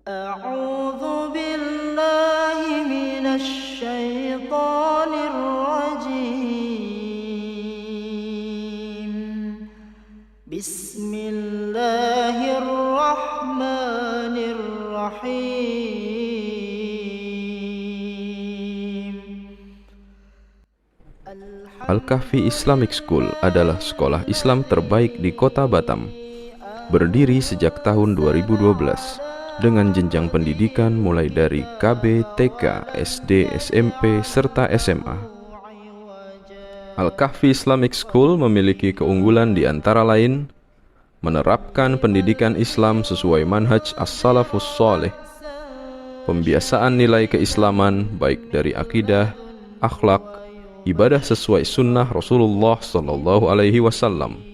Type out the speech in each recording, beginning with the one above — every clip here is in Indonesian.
أعوذ بالله من الشيطان الرجيم بسم الله الرحمن الرحيم. Al-Kahfi Islamic School adalah sekolah Islam terbaik di kota Batam. Berdiri sejak tahun 2012 dengan jenjang pendidikan mulai dari KB, TK, SD, SMP, serta SMA. Al-Kahfi Islamic School memiliki keunggulan di antara lain menerapkan pendidikan Islam sesuai manhaj as-salafus saleh, pembiasaan nilai keislaman baik dari akidah, akhlak, ibadah sesuai sunnah Rasulullah SAW,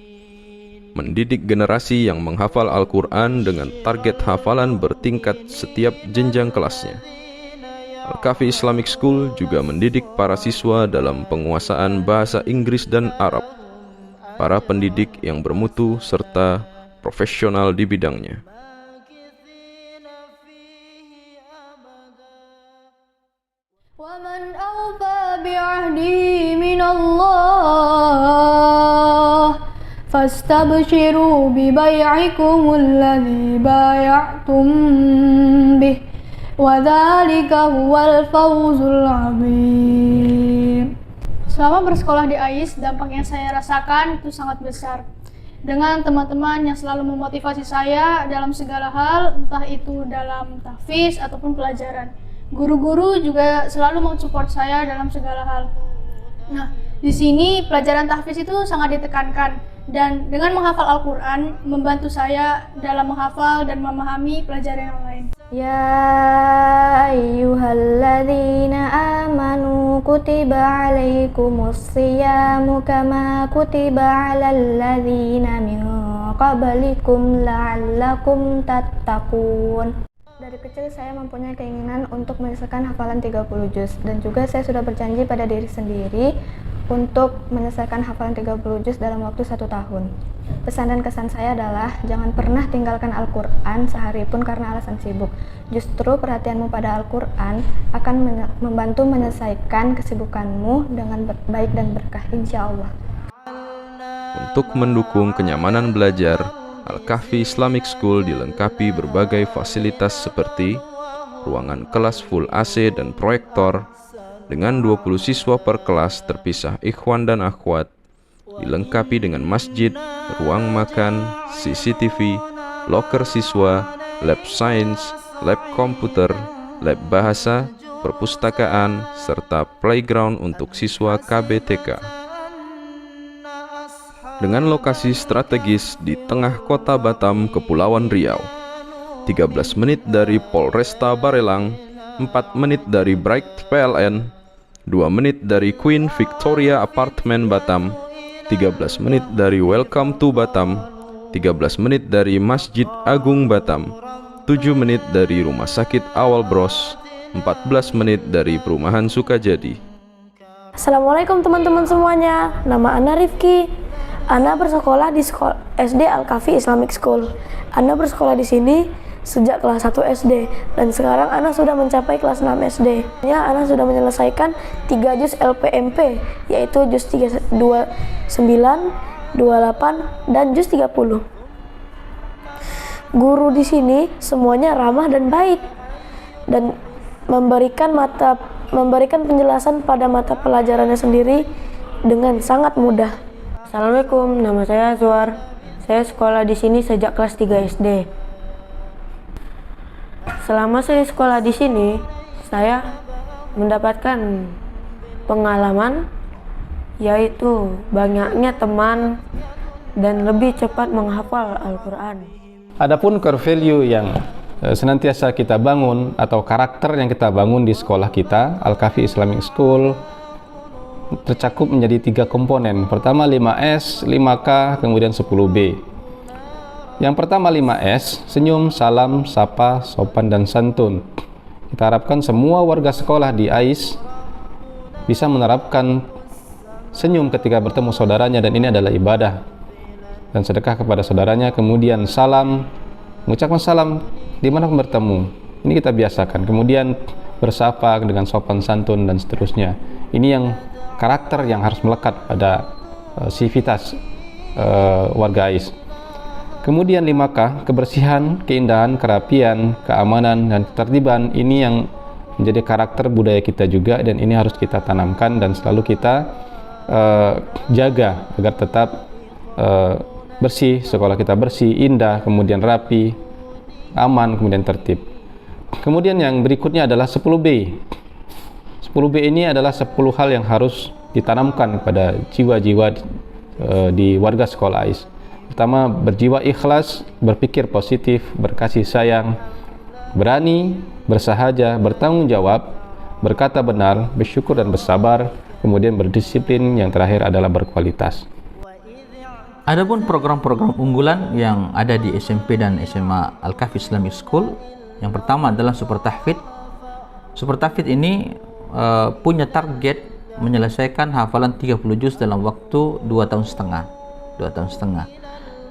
mendidik generasi yang menghafal Al-Quran dengan target hafalan bertingkat setiap jenjang kelasnya. Al-Kahfi Islamic School juga mendidik para siswa dalam penguasaan bahasa Inggris dan Arab, para pendidik yang bermutu serta profesional di bidangnya. وَمَنْ أَوْفَى بِعَهْدِهِ مِنَ اللَّهِ فَاسْتَبْشِرُوا بِبَيْعِكُمُ الَّذِي بَايَعْتُمْ بِهِ وَذَلِكَ هُوَ الْفَوْزُ الْعَظِيمُ. Selama bersekolah di AIS, dampak yang saya rasakan itu sangat besar. Dengan teman-teman yang selalu memotivasi saya dalam segala hal, entah itu dalam tahfiz ataupun pelajaran. Guru-guru juga selalu mensupport saya dalam segala hal. Nah, di sini pelajaran tahfiz itu sangat ditekankan, dan dengan menghafal Al-Quran membantu saya dalam menghafal dan memahami pelajaran yang lain. Ya ayyuhalladzina amanu kutiba alaikumus siyamu kama kutiba alal ladzina min qablikum la'allakum tattaqun. Dari kecil saya mempunyai keinginan untuk menyelesaikan hafalan 30 juz, dan juga saya sudah berjanji pada diri sendiri untuk menyelesaikan hafalan 30 juz dalam waktu 1 tahun. Pesan dan kesan saya adalah jangan pernah tinggalkan Al-Quran sehari pun karena alasan sibuk. Justru perhatianmu pada Al-Quran akan membantu menyelesaikan kesibukanmu dengan baik dan berkah, insya Allah. Untuk mendukung kenyamanan belajar, Al-Kahfi Islamic School dilengkapi berbagai fasilitas seperti ruangan kelas full AC dan proyektor, dengan 20 siswa per kelas terpisah ikhwan dan akhwat, dilengkapi dengan masjid, ruang makan, CCTV, loker siswa, lab sains, lab komputer, lab bahasa, perpustakaan, serta playground untuk siswa KBTK. Dengan lokasi strategis di tengah kota Batam, Kepulauan Riau, 13 menit dari Polresta Barelang, 4 menit dari Bright PLN, 2 menit dari Queen Victoria Apartment Batam, 13 menit dari Welcome to Batam, 13 menit dari Masjid Agung Batam, 7 menit dari Rumah Sakit Awal Bros, 14 menit dari Perumahan Sukajadi. Assalamualaikum teman-teman semuanya, nama Ana Rifki. Ana bersekolah di SD Al-Kahfi Islamic School. Ana bersekolah di sini sejak kelas 1 SD, dan sekarang Ana sudah mencapai kelas 6 SD. Ana sudah menyelesaikan 3 juz LPMP, yaitu juz 29, 28, dan juz 30. Guru di sini semuanya ramah dan baik, dan memberikan penjelasan pada mata pelajarannya sendiri dengan sangat mudah. Assalamualaikum, nama saya Azwar. Saya sekolah di sini sejak kelas 3 SD. Selama saya sekolah di sini, saya mendapatkan pengalaman, yaitu banyaknya teman dan lebih cepat menghafal Al-Quran. Adapun core value yang senantiasa kita bangun atau karakter yang kita bangun di sekolah kita, Al-Kahfi Islamic School, tercakup menjadi 3 komponen. Pertama 5S, 5K, kemudian 10B. Yang pertama 5S, senyum, salam, sapa, sopan, dan santun. Kita harapkan semua warga sekolah di AIS bisa menerapkan senyum ketika bertemu saudaranya, dan ini adalah ibadah dan sedekah kepada saudaranya. Kemudian salam, mengucapkan salam dimanapun bertemu, Ini kita biasakan. Kemudian bersapa dengan sopan santun dan seterusnya. Ini yang karakter yang harus melekat pada sivitas warga AIS. Kemudian 5K, kebersihan, keindahan, kerapian, keamanan, dan ketertiban. Ini yang menjadi karakter budaya kita juga, dan ini harus kita tanamkan dan selalu kita jaga agar tetap bersih, sekolah kita bersih, indah, kemudian rapi, aman, kemudian tertib. Kemudian yang berikutnya adalah 10B. 10B ini adalah 10 hal yang harus ditanamkan kepada jiwa-jiwa di warga sekolah AIS. Pertama, berjiwa ikhlas, berpikir positif, berkasih sayang, berani, bersahaja, bertanggung jawab, berkata benar, bersyukur dan bersabar, kemudian berdisiplin, yang terakhir adalah berkualitas. Adapun program-program unggulan yang ada di SMP dan SMA Al-Kahfi Islamic School, yang pertama adalah Super Tahfidz. Super Tahfidz ini punya target menyelesaikan hafalan 30 juz dalam waktu 2 tahun setengah.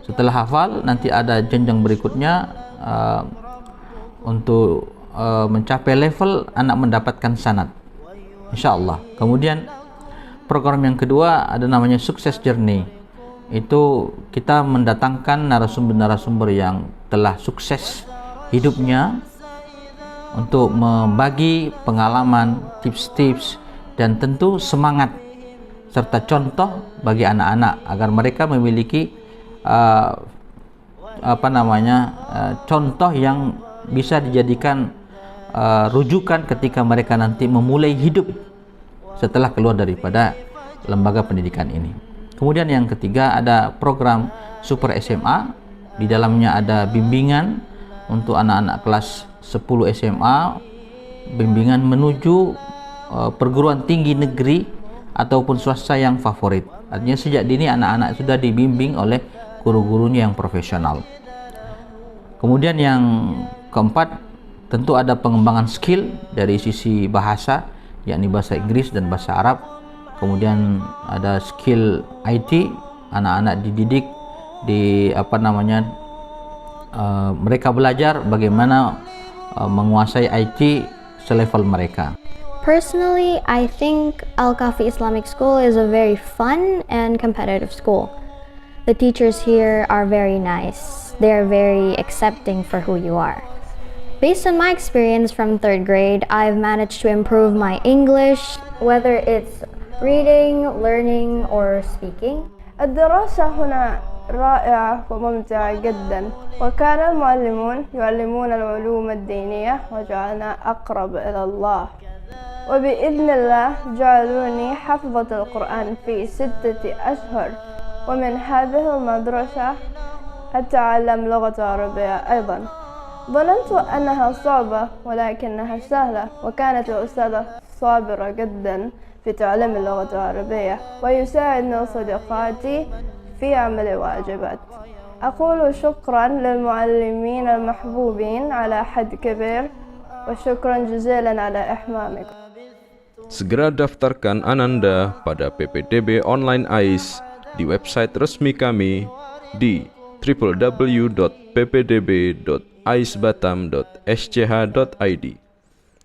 Setelah hafal, nanti ada jenjang berikutnya untuk mencapai level anak mendapatkan sanad, insyaallah. Kemudian program yang kedua ada namanya Sukses Journey. Itu kita mendatangkan narasumber-narasumber yang telah sukses hidupnya untuk membagi pengalaman, tips-tips, dan tentu semangat serta contoh bagi anak-anak agar mereka memiliki contoh yang bisa dijadikan rujukan ketika mereka nanti memulai hidup setelah keluar daripada lembaga pendidikan ini. Kemudian yang ketiga ada program Super SMA. Di dalamnya ada bimbingan untuk anak-anak kelas 10 SMA, bimbingan menuju perguruan tinggi negeri ataupun swasta yang favorit. Artinya sejak dini anak-anak sudah dibimbing oleh guru-gurunya yang profesional. Kemudian yang keempat, tentu ada pengembangan skill dari sisi bahasa, yakni bahasa Inggris dan bahasa Arab. Kemudian ada skill IT, anak-anak dididik di mereka belajar bagaimana menguasai IT selevel mereka. Personally, I think Al-Kahfi Islamic School is a very fun and competitive school. The teachers here are very nice. They are very accepting for who you are. Based on my experience from 3rd grade, I've managed to improve my English, whether it's reading, learning, or speaking. الدراسة هنا رائعة وممتعة جدا، وكان المعلمون يعلمون العلوم الدينية وجعلنا أقرب إلى الله، وبإذن الله جعلوني حفظة القرآن في 6 أشهر. ومن هذه المدرسة أتعلم لغة عربية أيضا. ظننت أنها صعبة ولكنها سهلة، وكانت الأستاذة صابرة جدا في تعليم اللغة العربية، ويساعدني صديقاتي في عمل الواجبات. أقول شكرا للمعلمين المحبوبين على حد كبير، وشكرا جزيلا على إحمامكم. Segera daftarkan Ananda pada PPDB Online AIS di website resmi kami di www.ppdb.aisbatam.sch.id.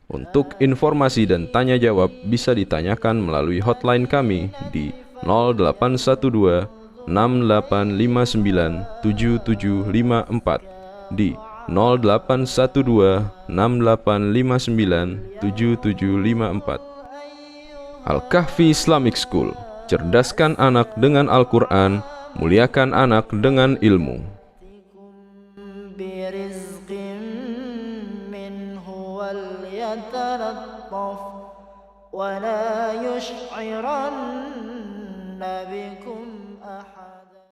Untuk informasi dan tanya jawab bisa ditanyakan melalui hotline kami di 0812 6859 7754 di 0812 6859 7754. Al-Kahfi Islamic School. Cerdaskan anak dengan Al-Quran, muliakan anak dengan ilmu. ولا يشعرن بكم أحد